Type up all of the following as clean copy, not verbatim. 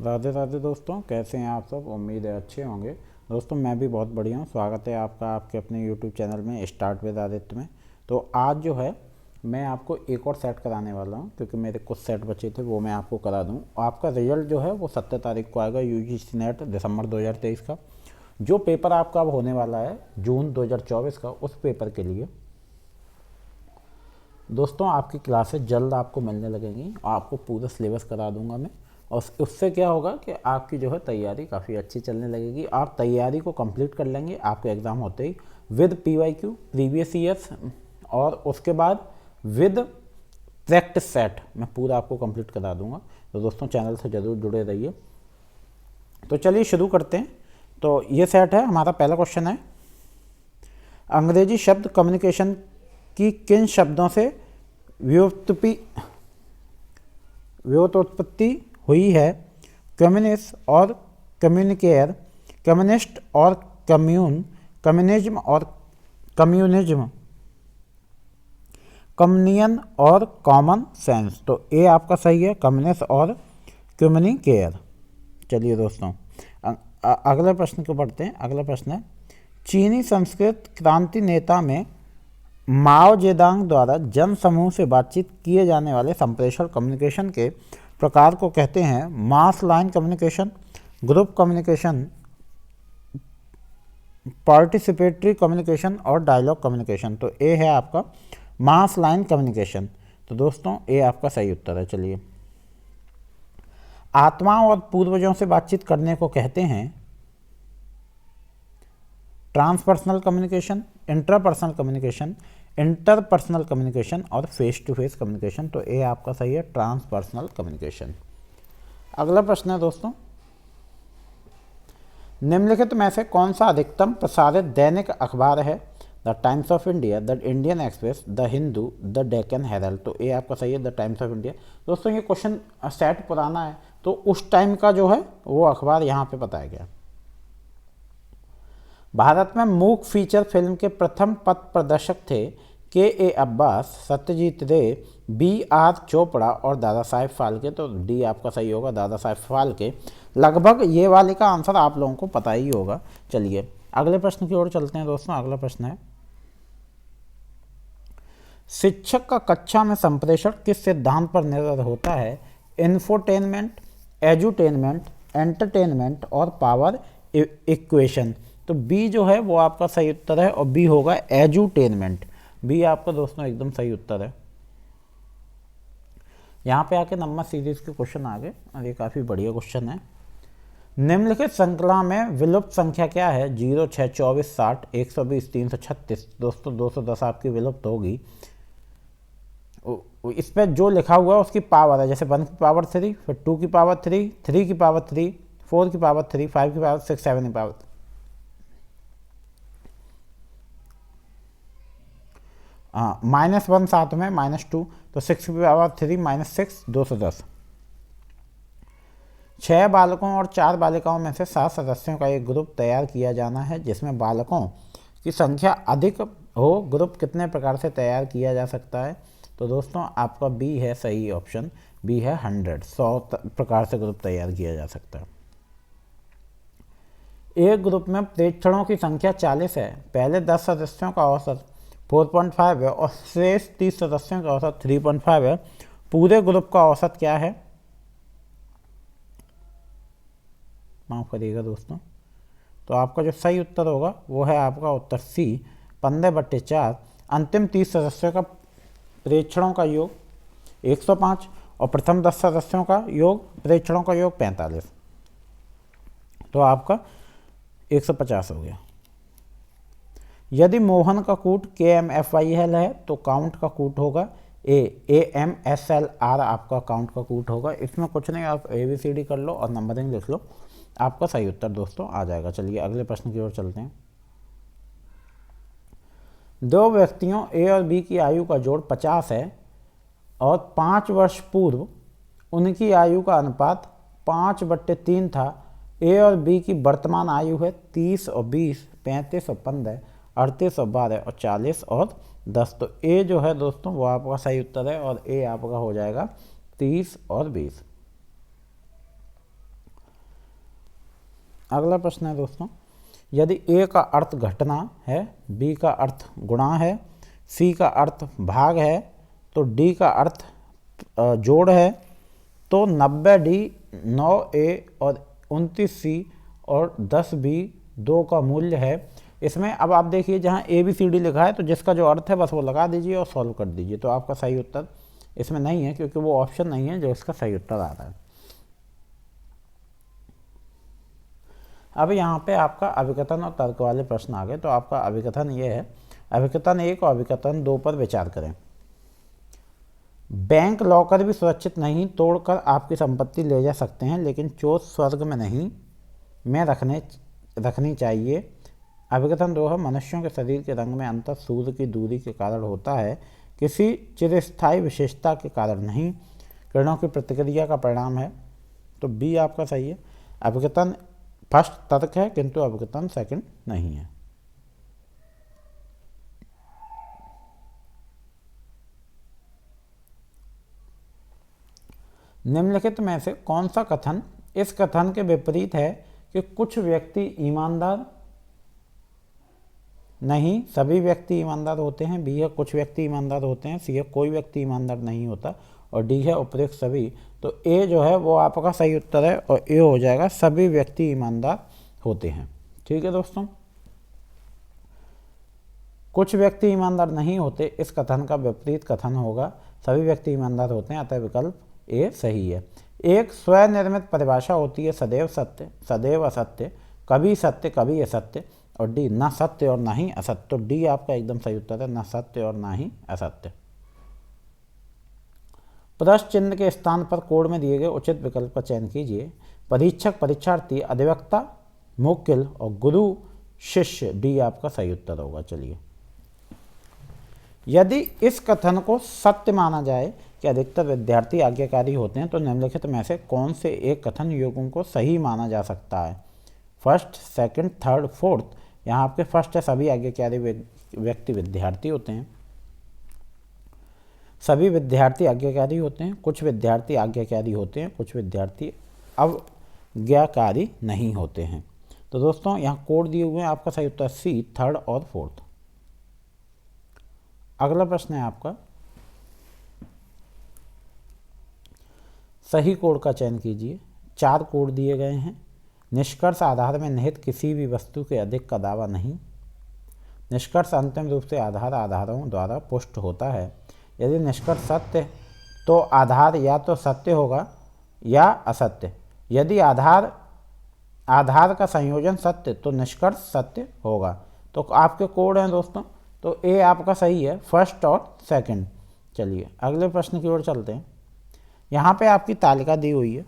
राधे राधे दोस्तों, कैसे हैं आप सब। उम्मीद है अच्छे होंगे। दोस्तों मैं भी बहुत बढ़िया हूँ। स्वागत है आपका आपके अपने यूट्यूब चैनल में स्टार्ट विद आदित्य में। तो आज जो है मैं आपको एक और सेट कराने वाला हूँ, क्योंकि मेरे कुछ सेट बचे थे वो मैं आपको करा दूँ। आपका रिजल्ट जो है वो 17 तारीख को आएगा, यूजीसी नेट दिसंबर 2023 का। जो पेपर आपका अब होने वाला है जून 2024 का, उस पेपर के लिए दोस्तों आपकी क्लासेस जल्द आपको मिलने लगेंगी। आपको पूरा सिलेबस करा दूंगा मैं, और उससे क्या होगा कि आपकी जो है तैयारी काफ़ी अच्छी चलने लगेगी। आप तैयारी को कंप्लीट कर लेंगे आपके एग्ज़ाम होते ही, विद पीवाईक्यू प्रीवियस ईयर्स, और उसके बाद विद प्रैक्टिस सेट मैं पूरा आपको कंप्लीट करा दूंगा। तो दोस्तों चैनल से ज़रूर जुड़े रहिए। तो चलिए शुरू करते हैं। तो ये सेट है। हमारा पहला क्वेश्चन है, अंग्रेजी शब्द कम्युनिकेशन की किन शब्दों से व्युत्पत्ति हुई है। कम्युनिस्ट और कम्युनिकेयर, कम्युनिस्ट और कम्यून, कम्युनिज्म और कम्युनिज्म, कम्युनियन और कॉमन सेंस। तो ए आपका सही है, कम्युनिस्ट और कम्युनिकेयर। चलिए दोस्तों अगले प्रश्न को पढ़ते हैं। अगला प्रश्न है, चीनी संस्कृत क्रांति नेता में माओ जेदांग द्वारा जन समूह से बातचीत किए जाने वाले संप्रेषण कम्युनिकेशन के प्रकार को कहते हैं mass line communication, group communication, participatory communication और डायलॉग कम्युनिकेशन। तो ए है आपका मास लाइन कम्युनिकेशन। तो दोस्तों ए आपका सही उत्तर है। चलिए, आत्माओं और पूर्वजों से बातचीत करने को कहते हैं transpersonal communication, interpersonal communication, interpersonal communication और फेस टू फेस कम्युनिकेशन। तो ए आपका सही है, ट्रांसपर्सनल कम्युनिकेशन। अगला प्रश्न है दोस्तों, निम्नलिखित में से कौन सा अधिकतम प्रसारित दैनिक अखबार है। The Times of India, the Indian Express, the Hindu, the Deccan Herald. तो ए आपका सही है, द टाइम्स ऑफ इंडिया। दोस्तों ये क्वेश्चन सेट पुराना है, तो उस टाइम का जो है वो अखबार यहाँ पे बताया गया। भारत में मूक फीचर फिल्म के प्रथम पथ प्रदर्शक थे के ए अब्बास, सत्यजीत रे, बी आर चोपड़ा और दादा साहेब फाल्के। तो डी आपका सही होगा, दादा साहेब फाल्के। लगभग ये वाले का आंसर आप लोगों को पता ही होगा। चलिए अगले प्रश्न की ओर चलते हैं दोस्तों। अगला प्रश्न है, शिक्षक का कक्षा में संप्रेषण किस सिद्धांत पर निर्भर होता है। इन्फोटेनमेंट, एजुटेनमेंट, एंटरटेनमेंट और पावर इक्वेशन। तो बी जो है वो आपका सही उत्तर है, और बी होगा एजुटेनमेंट। बी आपका दोस्तों एकदम सही उत्तर है। यहाँ पे आके नंबर सीरीज के क्वेश्चन आ गए, और ये काफ़ी बढ़िया क्वेश्चन है। निम्नलिखित श्रृंखला में विलुप्त संख्या क्या है। 0, 6, 24, 60, 120, 336। दोस्तों 210 आपकी विलुप्त होगी। इस पर जो लिखा हुआ है उसकी पावर है, जैसे 1 की पावर 3, फिर 2 की पावर 3, 3 की पावर 3, 4 की पावर 3, 5 की पावर 6, 7 की पावर -1 साथ में -2, तो 6 की पावर 3 -6, 210। 6 बालकों और 4 बालिकाओं में से 7 सदस्यों का एक ग्रुप तैयार किया जाना है जिसमें बालकों की संख्या अधिक हो। ग्रुप कितने प्रकार से तैयार किया जा सकता है। तो दोस्तों आपका बी है सही ऑप्शन, बी है 100 प्रकार से ग्रुप तैयार किया जा सकता है। एक ग्रुप में प्रेक्षणों की संख्या 40 है। पहले 10 सदस्यों का औसत 4.5 है और शेष 30 सदस्यों का औसत 3.5 है। पूरे ग्रुप का औसत क्या है। माफ करिएगा दोस्तों, तो आपका जो सही उत्तर होगा वो है आपका उत्तर सी, 15/4। अंतिम 30 सदस्यों का प्रेक्षणों का योग 105 और प्रथम 10 सदस्यों का योग प्रेक्षणों का योग 45, तो आपका 150 हो गया। यदि मोहन का कूट KMFIL है तो काउंट का कूट होगा AMSLR। आपका काउंट का कूट होगा। इसमें कुछ नहीं, आप ABCD कर लो और नंबरिंग लिख लो, आपका सही उत्तर दोस्तों आ जाएगा। चलिए अगले प्रश्न की ओर चलते हैं। दो व्यक्तियों A और B की आयु का जोड़ 50 है और 5 वर्ष पूर्व उनकी आयु का अनुपात 5/3 था। A और B की वर्तमान आयु है 30 और 20, 35 और 15, 38 और 12 और 40 और 10। तो ए जो है दोस्तों वो आपका सही उत्तर है, और ए आपका हो जाएगा 30 और 20। अगला प्रश्न है दोस्तों, यदि ए का अर्थ घटना है, बी का अर्थ गुणा है, सी का अर्थ भाग है, तो डी का अर्थ जोड़ है, तो 90D 9A और 29C और 10B 2 का मूल्य है। इसमें अब आप देखिए जहाँ ABCD लिखा है तो जिसका जो अर्थ है बस वो लगा दीजिए और सॉल्व कर दीजिए, तो आपका सही उत्तर इसमें नहीं है क्योंकि वो ऑप्शन नहीं है जो इसका सही उत्तर आ रहा है। अब यहाँ पे आपका अभिकथन और तर्क वाले प्रश्न आ गए। तो आपका अभिकथन ये है, अभिकथन 1 और अभिकथन 2 पर विचार करें। बैंक लॉकर भी सुरक्षित नहीं, तोड़कर आपकी संपत्ति ले जा सकते हैं, लेकिन चोर स्वर्ग में नहीं में रखनी चाहिए। अभिकथन 2 है, मनुष्यों के शरीर के रंग में अंतर सूर्य की दूरी के कारण होता है, किसी चिरस्थायी विशेषता के कारण नहीं, किरणों की प्रतिक्रिया का परिणाम है। तो बी आपका सही है। अभिकथन फर्स्ट तर्क है किंतु अभिकथन सेकंड नहीं है। निम्नलिखित में से कौन सा कथन इस कथन के विपरीत है कि कुछ व्यक्ति ईमानदार नहीं, सभी व्यक्ति ईमानदार होते हैं। बी है, कुछ व्यक्ति ईमानदार होते हैं। सी है, कोई व्यक्ति ईमानदार नहीं होता। और डी है, उपयुक्त सभी। तो ए जो है वो आपका सही उत्तर है और ए हो जाएगा, सभी व्यक्ति ईमानदार होते हैं। ठीक है दोस्तों, कुछ व्यक्ति ईमानदार नहीं होते, इस कथन का विपरीत कथन होगा सभी व्यक्ति ईमानदार होते हैं, अतः विकल्प ए सही है। एक स्वनिर्मित परिभाषा होती है, सदैव सत्य, सदैव असत्य, कभी सत्य कभी असत्य, और डी न सत्य और ना ही असत्य। तो डी आपका एकदम सही उत्तर है, न सत्य और ना ही असत्य। प्रश्न चिन्ह के स्थान पर कोड में दिए गए उचित विकल्प का चयन कीजिए। परीक्षक, परीक्षार्थी, अधिवक्ता, मुवक्किल और गुरु शिष्य, डी आपका सही उत्तर होगा। चलिए, यदि इस कथन को सत्य माना जाए कि अधिकतर विद्यार्थी आज्ञाकारी होते हैं, तो निम्नलिखित में से कौन से एक कथन युगों को सही माना जा सकता है? First, second, third, fourth. यहाँ आपके फर्स्ट है, सभी आज्ञाकारी व्यक्ति विद्यार्थी होते हैं। सभी विद्यार्थी आज्ञाकारी होते हैं, कुछ विद्यार्थी आज्ञाकारी होते हैं, कुछ विद्यार्थी अवज्ञाकारी नहीं होते हैं। तो दोस्तों यहाँ कोड दिए हुए हैं, आपका सही उत्तर सी, थर्ड और फोर्थ। अगला प्रश्न है आपका, सही कोड का चयन कीजिए। 4 कोड दिए गए हैं। निष्कर्ष आधार में निहित किसी भी वस्तु के अधिक का दावा नहीं। निष्कर्ष अंतिम रूप से आधारों द्वारा पुष्ट होता है। यदि निष्कर्ष सत्य तो आधार या तो सत्य होगा या असत्य। यदि आधार का संयोजन सत्य तो निष्कर्ष सत्य होगा। तो आपके कोड हैं दोस्तों, तो ए आपका सही है, फर्स्ट और सेकंड। चलिए अगले प्रश्न की ओर चलते हैं। यहाँ पे आपकी तालिका दी हुई है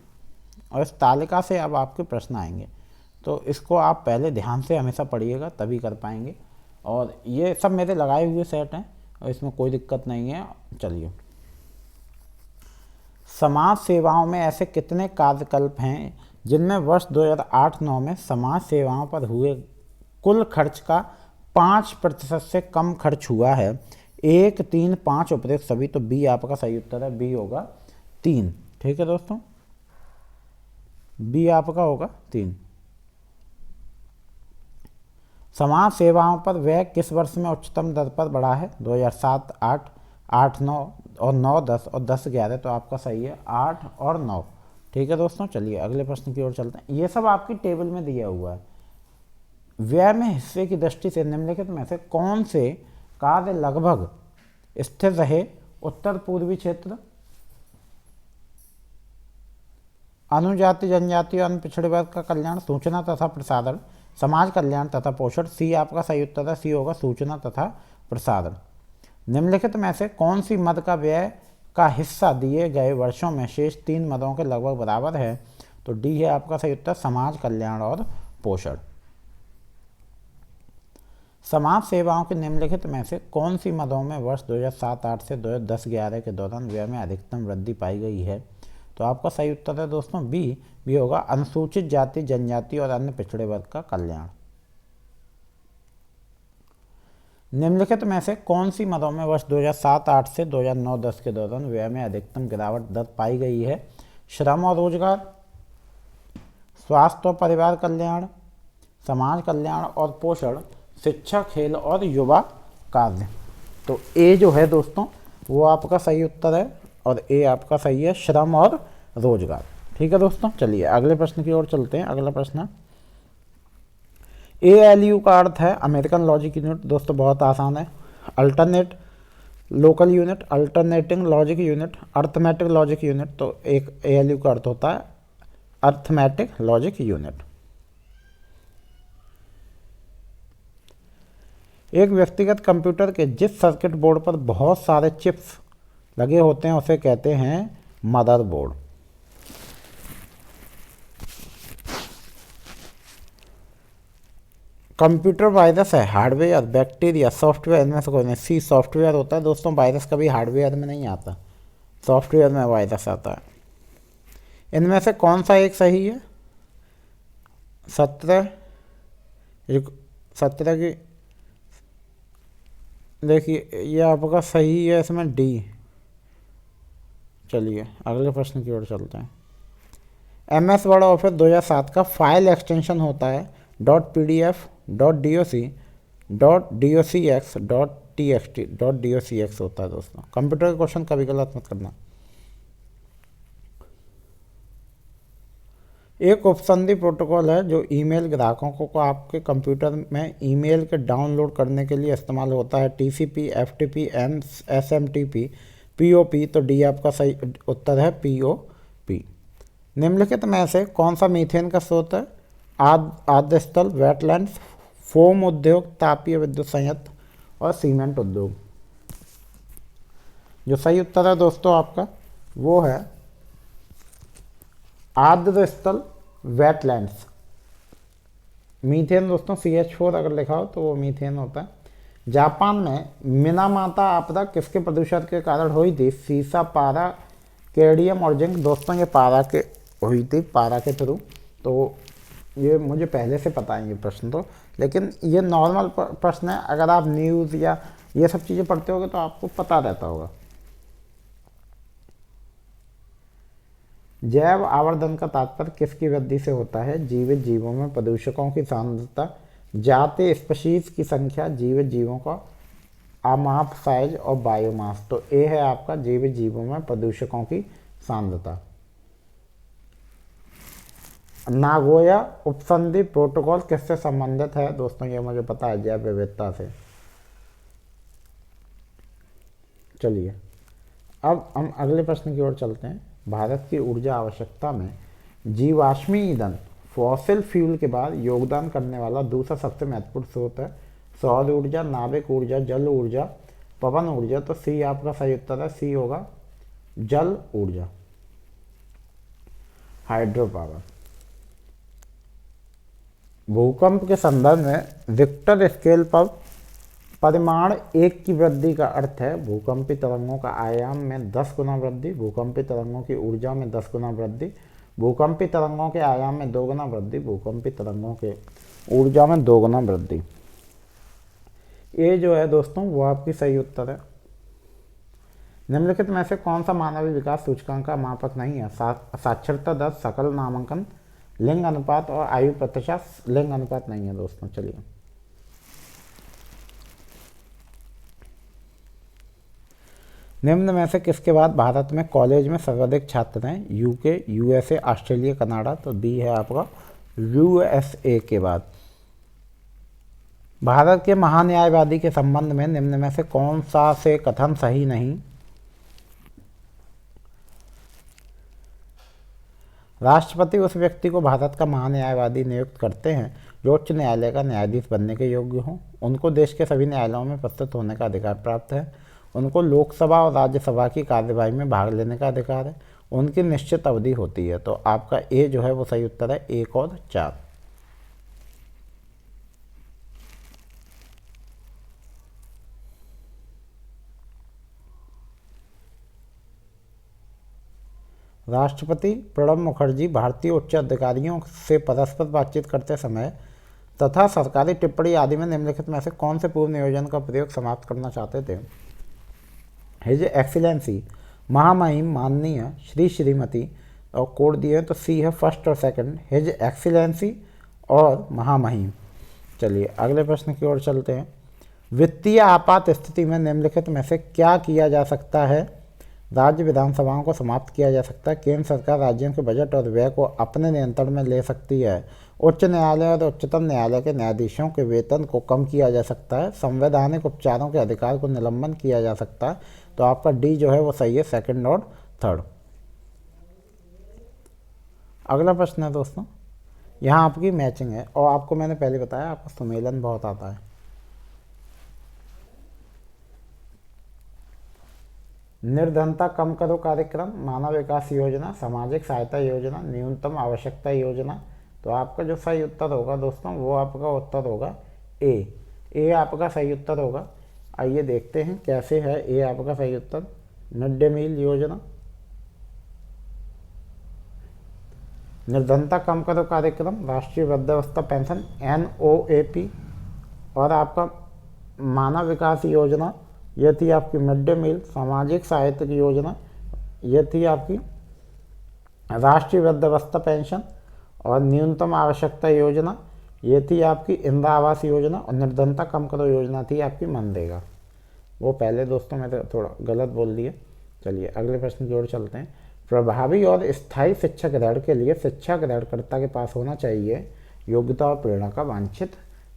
और इस तालिका से अब आपके प्रश्न आएंगे, तो इसको आप पहले ध्यान से हमेशा पढ़िएगा तभी कर पाएंगे। और ये सब मेरे लगाए हुए सेट हैं और इसमें कोई दिक्कत नहीं है। चलिए, समाज सेवाओं में ऐसे कितने कार्यकल्प हैं जिनमें वर्ष 2008-9 में समाज सेवाओं पर हुए कुल खर्च का 5% से कम खर्च हुआ है? 1, 3, 5 उपयुक्त सभी। तो बी आपका सही उत्तर है, बी होगा 3। ठीक है दोस्तों, बी आपका होगा 3। समाज सेवाओं पर व्यय किस वर्ष में उच्चतम दर पर बढ़ा है? 2007, 8, 8, 9 और 9, 10 और 10, 11। तो आपका सही है 8 और 9। ठीक है दोस्तों, चलिए अगले प्रश्न की ओर चलते हैं। ये सब आपकी टेबल में दिया हुआ है। व्यय में हिस्से की दृष्टि से निम्नलिखित में से कौन से कार्य लगभग स्थिर रहे? उत्तर पूर्वी क्षेत्र, अनुजाति जनजाति और अन्य पिछड़े वर्ग का कल्याण, सूचना तथा प्रसारण, समाज कल्याण तथा पोषण। सी आपका सही उत्तर है, सी होगा सूचना तथा प्रसारण। निम्नलिखित में से कौन सी मद का व्यय का हिस्सा दिए गए वर्षों में शेष 3 मदों के लगभग बराबर है? तो डी है आपका सही उत्तर, समाज कल्याण और पोषण। समाज सेवाओं के निम्नलिखित में से कौन सी मदों में वर्ष 2007-8 से 2010-11 के दौरान व्यय में अधिकतम वृद्धि पाई गई है? तो आपका सही उत्तर है दोस्तों बी होगा, अनुसूचित जाति जनजाति और अन्य पिछड़े वर्ग का कल्याण। निम्नलिखित में से कौन सी मदों में वर्ष 2007-8 से 2009-10 के दौरान व्यय में अधिकतम गिरावट दर पाई गई है? श्रम और रोजगार, स्वास्थ्य और परिवार कल्याण, समाज कल्याण और पोषण, शिक्षा, खेल और युवा कार्य। तो ए जो है दोस्तों वो आपका सही उत्तर है और ए आपका सही है श्रम और रोजगार। ठीक है दोस्तों, चलिए अगले प्रश्न की ओर चलते हैं। अगला प्रश्न, ALU का अर्थ है अमेरिकन लॉजिक यूनिट। दोस्तों बहुत आसान है। Alternate local unit, alternating logic unit, arithmetic logic unit. तो एक ALU का अर्थ होता है अर्थमेटिक लॉजिक यूनिट। एक व्यक्तिगत कंप्यूटर के जिस सर्किट बोर्ड पर बहुत सारे चिप्स लगे होते हैं उसे कहते हैं मदरबोर्ड। कंप्यूटर वायरस है हार्डवेयर, बैक्टीरिया, सॉफ्टवेयर, इनमें से कोई नहीं। सी सॉफ्टवेयर होता है दोस्तों। वायरस कभी हार्डवेयर में नहीं आता, सॉफ्टवेयर में वायरस आता है। इनमें से कौन सा एक सही है? 17 की देखिए ये आपका सही है, इसमें डी। चलिए अगले प्रश्न की ओर चलते हैं। MS वर्ड ऑफिस 2007 का फाइल एक्सटेंशन होता है .pdf, .doc, .docx, .txt, .docx होता है दोस्तों। कंप्यूटर के क्वेश्चन कभी गलत मत करना। एक उपसंधि प्रोटोकॉल है जो ईमेल ग्राहकों को आपके कंप्यूटर में ईमेल के डाउनलोड करने के लिए इस्तेमाल होता है। TCP, FTP, SMTP, POP। तो डी आपका सही उत्तर है POP। निम्नलिखित में से कौन सा मीथेन का स्रोत है? आद्य स्थल, वेटलैंड्स, फोम उद्योग, तापीय विद्युत संयंत्र और सीमेंट उद्योग। जो सही उत्तर है दोस्तों आपका वो है आर्द्र स्थल, वेटलैंड्स। मीथेन दोस्तों CH4 अगर लिखा हो तो वो मीथेन होता है। जापान में मिनामाता आपदा किसके प्रदूषण के कारण हुई थी? सीसा, पारा, केडियम और जिंक। दोस्तों ये पारा के हुई थी, पारा के थ्रू। तो ये मुझे पहले से पता है ये प्रश्न तो, लेकिन ये नॉर्मल प्रश्न है। अगर आप न्यूज़ या ये सब चीज़ें पढ़ते होगे तो आपको पता रहता होगा। जैव आवर्धन का तात्पर्य किसकी वृद्धि से होता है? जीवित जीवों में प्रदूषकों की सांद्रता, जाति स्पीशीज की संख्या, जीवित जीवों का आमाप साइज और बायोमास। तो ए है आपका जीवित जीवों में प्रदूषकों की सांद्रता। नागोया उपसंधि प्रोटोकॉल किससे संबंधित है? दोस्तों ये मुझे पता है, जैव विविधता से। चलिए अब हम अगले प्रश्न की ओर चलते हैं। भारत की ऊर्जा आवश्यकता में जीवाश्मी ईंधन फॉसिल फ्यूल के बाद योगदान करने वाला दूसरा सबसे महत्वपूर्ण स्रोत है सौर ऊर्जा, नाविक ऊर्जा, जल ऊर्जा, पवन ऊर्जा। तो सी आपका सही उत्तर है, सी होगा जल ऊर्जा, हाइड्रो पावर। भूकंप के संदर्भ में रिक्टर स्केल पर परिमाण 1 की वृद्धि का अर्थ है भूकंपी तरंगों का आयाम में 10 गुना वृद्धि, भूकंपी तरंगों की ऊर्जा में 10 गुना वृद्धि, भूकंपी तरंगों के आयाम में 2 गुना वृद्धि, भूकंपी तरंगों के ऊर्जा में 2 गुना वृद्धि। ये जो है दोस्तों वो आपकी सही उत्तर है। निम्नलिखित में से कौन सा मानवीय विकास सूचकांक का मापक नहीं है? साक्षरता दर, सकल नामांकन, लिंग अनुपात और आयु प्रतिशत। लिंग अनुपात नहीं है दोस्तों। चलिए निम्न में से किसके बाद भारत में कॉलेज में सर्वाधिक छात्र हैं? UK, USA, Australia, Canada. तो बी है आपका USA के बाद। भारत के महान्यायवादी के संबंध में निम्न में से कौन सा से कथन सही नहीं? राष्ट्रपति उस व्यक्ति को भारत का महान्यायवादी नियुक्त करते हैं जो उच्च न्यायालय का न्यायाधीश बनने के योग्य हो। उनको देश के सभी न्यायालयों में उपस्थित होने का अधिकार प्राप्त है। उनको लोकसभा और राज्यसभा की कार्यवाही में भाग लेने का अधिकार है। उनकी निश्चित अवधि होती है। तो आपका ए जो है वो सही उत्तर है, 1 और 4। राष्ट्रपति प्रणब मुखर्जी भारतीय उच्च अधिकारियों से परस्पर बातचीत करते समय तथा सरकारी टिप्पणी आदि में निम्नलिखित में से कौन से पूर्व नियोजन का प्रयोग समाप्त करना चाहते थे? हिज एक्सीलेंसी, महामहिम, माननीय, श्री, श्रीमती, और कोड दिए हैं, तो सी है फर्स्ट और सेकंड, हिज एक्सीलेंसी और महामहिम। चलिए अगले प्रश्न की ओर चलते हैं। वित्तीय आपात स्थिति में निम्नलिखित में से क्या किया जा सकता है? राज्य विधानसभाओं को समाप्त किया जा सकता है, केंद्र सरकार राज्यों के बजट और व्यय को अपने नियंत्रण में ले सकती है, उच्च न्यायालय और उच्चतम न्यायालय के न्यायाधीशों के वेतन को कम किया जा सकता है, संवैधानिक उपचारों के अधिकार को निलंबन किया जा सकता है। तो आपका डी जो है वो सही है, सेकंड और थर्ड। अगला प्रश्न है दोस्तों, यहाँ आपकी मैचिंग है और आपको मैंने पहले बताया आपको सुमेलन बहुत आता है। निर्धनता कम करो कार्यक्रम, मानव विकास योजना, सामाजिक सहायता योजना, न्यूनतम आवश्यकता योजना। तो आपका जो सही उत्तर होगा दोस्तों वो आपका उत्तर होगा ए आपका सही उत्तर होगा। आइए देखते हैं कैसे है ए आपका सही उत्तर। मिड डे मील योजना, निर्धनता कम करो कार्यक्रम, राष्ट्रीय वृद्धावस्था पेंशन NOAP, और आपका मानव विकास योजना यह थी आपकी मिड डे मील, सामाजिक सहायता की योजना यह थी आपकी राष्ट्रीय वृद्धावस्था पेंशन, और न्यूनतम आवश्यकता योजना ये थी आपकी इंदिरा आवास योजना, और निर्धनता कम करो योजना थी आपकी मनरेगा। वो पहले दोस्तों मैं तो थोड़ा गलत बोल दिया। चलिए अगले प्रश्न की ओर चलते हैं। प्रभावी और स्थायी शिक्षा ग्रहण के लिए शिक्षा ग्रहणकर्ता के पास होना चाहिए योग्यता और प्रेरणा का वांछित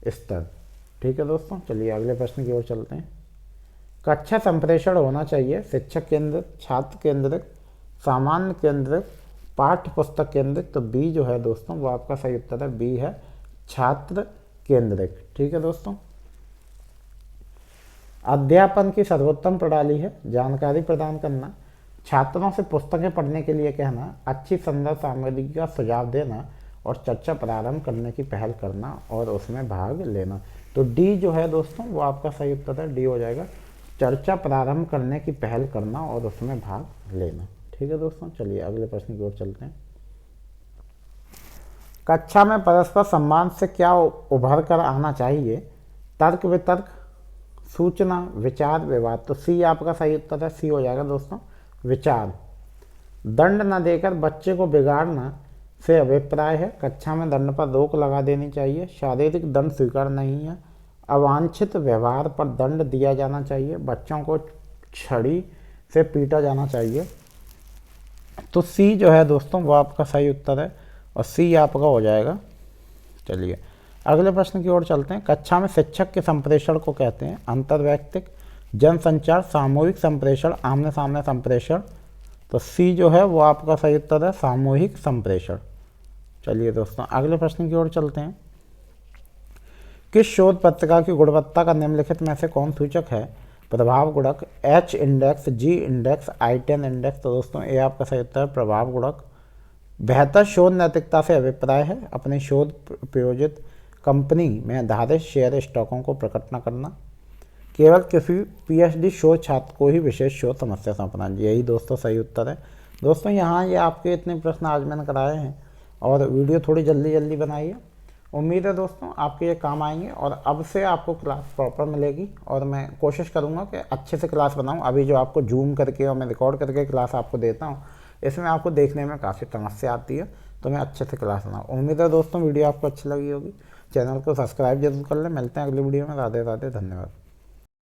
स्तर। ठीक है दोस्तों, चलिए अगले प्रश्न की ओर चलते हैं। कक्षा संप्रेषण होना चाहिए शिक्षक केंद्रित, छात्र केंद्रित, सामान्य केंद्रित, पाठ्य पुस्तक केंद्रित। तो बी जो है दोस्तों वो आपका सही उत्तर है, बी है छात्र केंद्रित। ठीक है दोस्तों, अध्यापन की सर्वोत्तम प्रणाली है जानकारी प्रदान करना, छात्रों से पुस्तकें पढ़ने के लिए कहना, अच्छी संदर्भ सामग्री का सुझाव देना, और चर्चा प्रारंभ करने की पहल करना और उसमें भाग लेना। तो डी जो है दोस्तों वो आपका सही उत्तर है, डी हो जाएगा, चर्चा प्रारंभ करने की पहल करना और उसमें भाग लेना। ठीक है दोस्तों, चलिए अगले प्रश्न की ओर चलते हैं। कक्षा में परस्पर सम्मान से क्या उभर कर आना चाहिए? तर्क वितर्क, सूचना, विचार, विवाद। तो सी आपका सही उत्तर है, सी हो जाएगा दोस्तों, विचार। दंड न देकर बच्चे को बिगाड़ना से अभिप्राय है कक्षा में दंड पर रोक लगा देनी चाहिए, शारीरिक दंड स्वीकार नहीं है, अवांछित व्यवहार पर दंड दिया जाना चाहिए, बच्चों को छड़ी से पीटा जाना चाहिए। तो सी जो है दोस्तों वो आपका सही उत्तर है, और सी आपका हो जाएगा। चलिए अगले प्रश्न की ओर चलते हैं। कक्षा में शिक्षक के संप्रेषण को कहते हैं अंतर्वैयक्तिक, जनसंचार, सामूहिक संप्रेषण, आमने सामने संप्रेषण। तो सी जो है वो आपका सही उत्तर है, सामूहिक संप्रेषण। चलिए दोस्तों अगले प्रश्न की ओर चलते हैं। किस शोध पत्रिका की गुणवत्ता का निम्नलिखित में से कौन सूचक है? प्रभाव गुणक, H index, G index, I10 index. तो दोस्तों ये आपका सही उत्तर है, प्रभाव गुणक। बेहतर शोध नैतिकता से अभिप्राय है अपनी शोध प्रायोजित कंपनी में आधारित शेयर स्टॉकों को प्रकट न करना, केवल किसी PhD शोध छात्र को ही विशेष शोध समस्या सौंपना। यही दोस्तों सही उत्तर है। दोस्तों यहाँ ये आपके इतने प्रश्न आज मैंने कराए हैं और वीडियो थोड़ी जल्दी बनाई है। उम्मीद है दोस्तों आपके ये काम आएंगे और अब से आपको क्लास प्रॉपर मिलेगी और मैं कोशिश करूँगा कि अच्छे से क्लास बनाऊँ। अभी जो आपको जूम करके और मैं रिकॉर्ड करके क्लास आपको देता हूँ इसमें आपको देखने में काफ़ी समस्या आती है, तो मैं अच्छे से क्लास बनाऊँ। उम्मीद है दोस्तों वीडियो आपको अच्छी लगी होगी। चैनल को सब्सक्राइब जरूर कर लें। मिलते हैं अगली वीडियो में। राधे राधे, धन्यवाद।